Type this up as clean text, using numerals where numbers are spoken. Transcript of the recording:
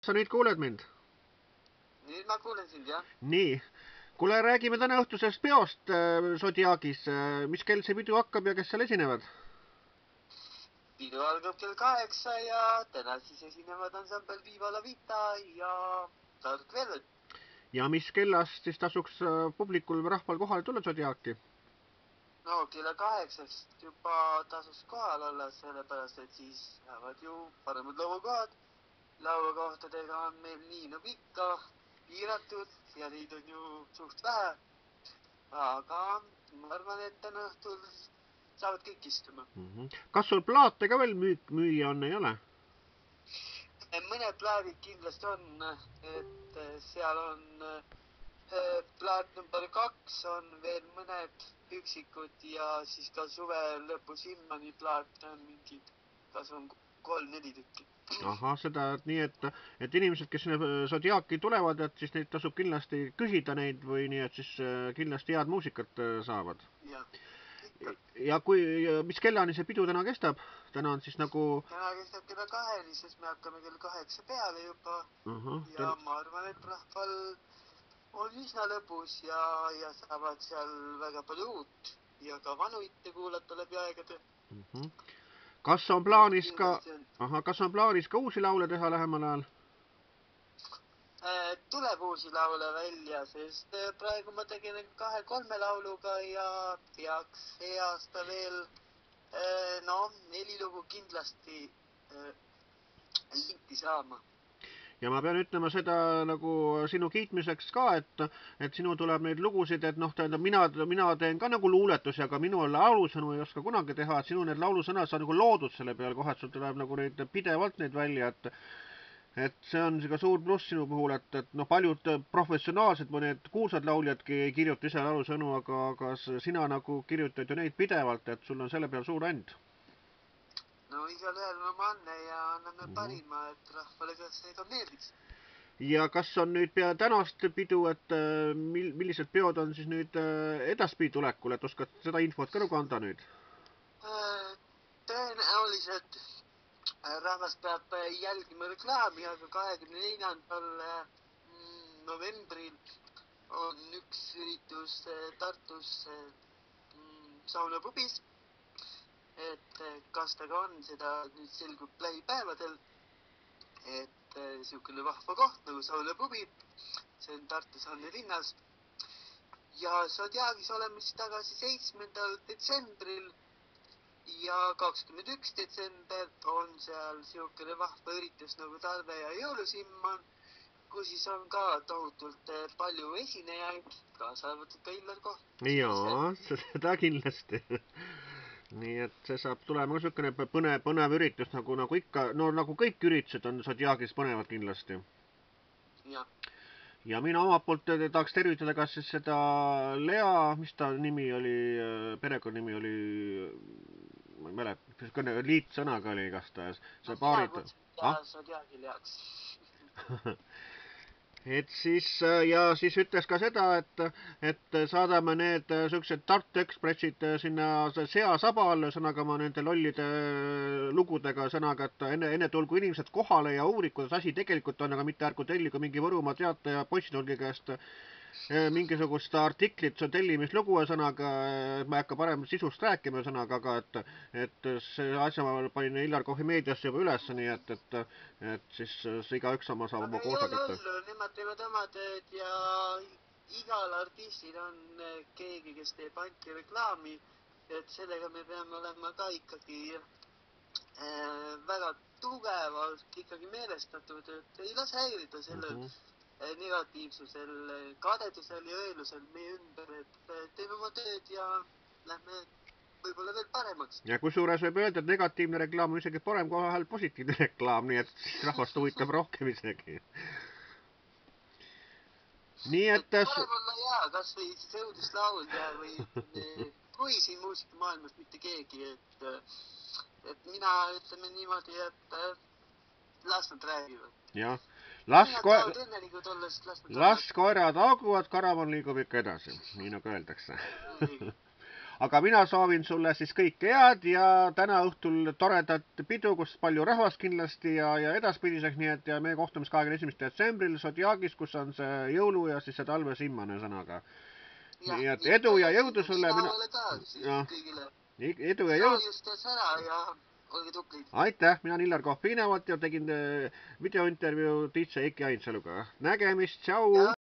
sa nüüd kuuled mind? Nüüd ma kuulen sind, jah. Nii. Kuule, räägime täna õhtusest peost Zodiagis. Mis kell see pidu hakkab ja kes seal esinevad? Pidu algab kell 8 ja täna siis esinevad ansambel Viva la Vita ja Dark Velvet. Ja mis kellast siis tasuks publikul või rahval kohale tulla Zodiaki? No kella 8-st juba tasus kohal olla, sellepärast et siis lähevad ju paremad lauakohad. Lauakohtadega on meil nii nagu ikka piiratud ja neid on ju suht vähe. Aga ma arvan, et täna õhtul saavad kõik istuma. Kas sul plaate ka veel müüa on, ei ole? Mõned plaadid kindlasti on, et seal on plaat number 2, on veel mõned üksikud ja siis ka suve lõpus Immani plaat on mingid, kas on 3-4 tükki. Aha, seda nii, et inimesed, kes sinna Zodiaki tulevad, et siis neid tasub kindlasti küsida neid või nii, et siis kindlasti head muusikat saavad. Ja mis kellani see pidu täna kestab? Täna on siis nagu... Täna kestab kella 2-ni, sest me hakkame kell 8 peale juba. Ja ma arvan, et rahval on üsna lõbus ja saavad seal väga palju uut ja ka vanu itte kuulata läbi aegade. Kas on plaanis ka uusi laule teha lähemal ajal? Tuleb uusi laule välja, sest praegu ma tegelen 2-3 lauluga ja peaks see aasta veel 4 lugu kindlasti linti saama. Ja ma pean ütlema seda nagu sinu kiitmiseks ka, et sinu tuleb neid lugusid, et tähendab, mina teen ka nagu luuletusi, aga minu laulusõnu ei oska kunagi teha, et sinu need laulusõnad sa nagu loodud selle peal kohe, et sul tuleb nagu neid pidevalt neid välja, et see on ka suur pluss sinu puhul, et paljud professionaalsed või need kuulsad lauljadki ei kirjuta ise laulusõnu, aga sina nagu kirjutad ju neid pidevalt, et sul on selle peal suur and. No igal ühel on oma anne ja anname parima, et rahvale kas see ka meeldiks. Ja kas on nüüd pea tänast pidu, et millised peod on siis nüüd edaspidi tulekul, et oskad seda infot ka nagu anda nüüd? Tõenäoliselt rahvas peab jälgima reklaami, aga 24. novembril on üks üritus Tartus saunapubis. Et kas ta ka on, seda nüüd selgub lähipäevadel, et siukene vahva koht nagu saunapubi, see on Tartus Anne linnas ja Zodiagis oleme siis tagasi 7. detsembril ja 21. detsember on seal siukene vahva üritus nagu talve- ja jõulusimman, kus siis on ka tohutult palju esinejaid, kaasa arvatud ka Illar Koht. Jaa, seda kindlasti. Nii et see saab tulema niisugune põnev üritus nagu ikka, no nagu kõik üritused on Zodiagis põnevad kindlasti. Ja mina omalt poolt tahaks tervitada kas siis seda Lea, mis ta nimi oli, perekonnimi oli, ma ei mäleta, liitsõnaga oli igastahes. Zodiagi Leaks. Et siis, ja siis ütles ka seda, et saadame need sellised Tartu Ekspressid sinna seasaba alla, sõnaga ma nende lollide lugudega, sõnaga, et enne tulgu inimesed kohale ja uurigu, kuidas asi tegelikult on, aga mitte ärgu telligu mingi Võrumaa Teataja postitulgi käest mingisugust artiklit, see on tellimislugu sõnaga, ma ei hakka parem sisust rääkima sõnaga, aga et see asja ma panin Illar Kohi meediasse juba üles, nii et siis igaüks saab oma koosakette. Aga ei ole hullu, nemad teevad oma tööd ja igal artistil on keegi, kes teeb antireklaami, et sellega me peame olema ka ikkagi väga tugevalt ikkagi meelestatud, et ei lase häirida sellel negatiivsusel, kadedusel ja õelusel meie ümber, et teeme oma tööd ja lähme võib-olla veel paremaks. Ja kusjuures võib öelda, et negatiivne reklaam on isegi parem kui vahel positiivne reklaam, nii et rahvast huvitab rohkem isegi. Nii et... Parem olla jaa, kas või siis õuduslaulja või kui siin muusikamaailmas mitte keegi, et mina ütleme niimoodi, et las nad räägivad. Jah. Las koerad hauguvad, karavan liigub ikka edasi, nii nagu öeldakse. aga mina soovin sulle siis kõike head ja täna õhtul toredat pidu, kus palju rahvast kindlasti ja edaspidiseks, nii et ja me kohtume 21. detsembril Zodiagis, kus on see jõulu ja siis see talve simmane sõnaga. Nii et edu ja jõudu sulle. Edu ja jõudu. Ja olge tublid. Aitäh, mina Illar Kohv-Piinevalt ja tegin videointervjuu DJ Eiki Ainsaluga. Nägemist, tšau!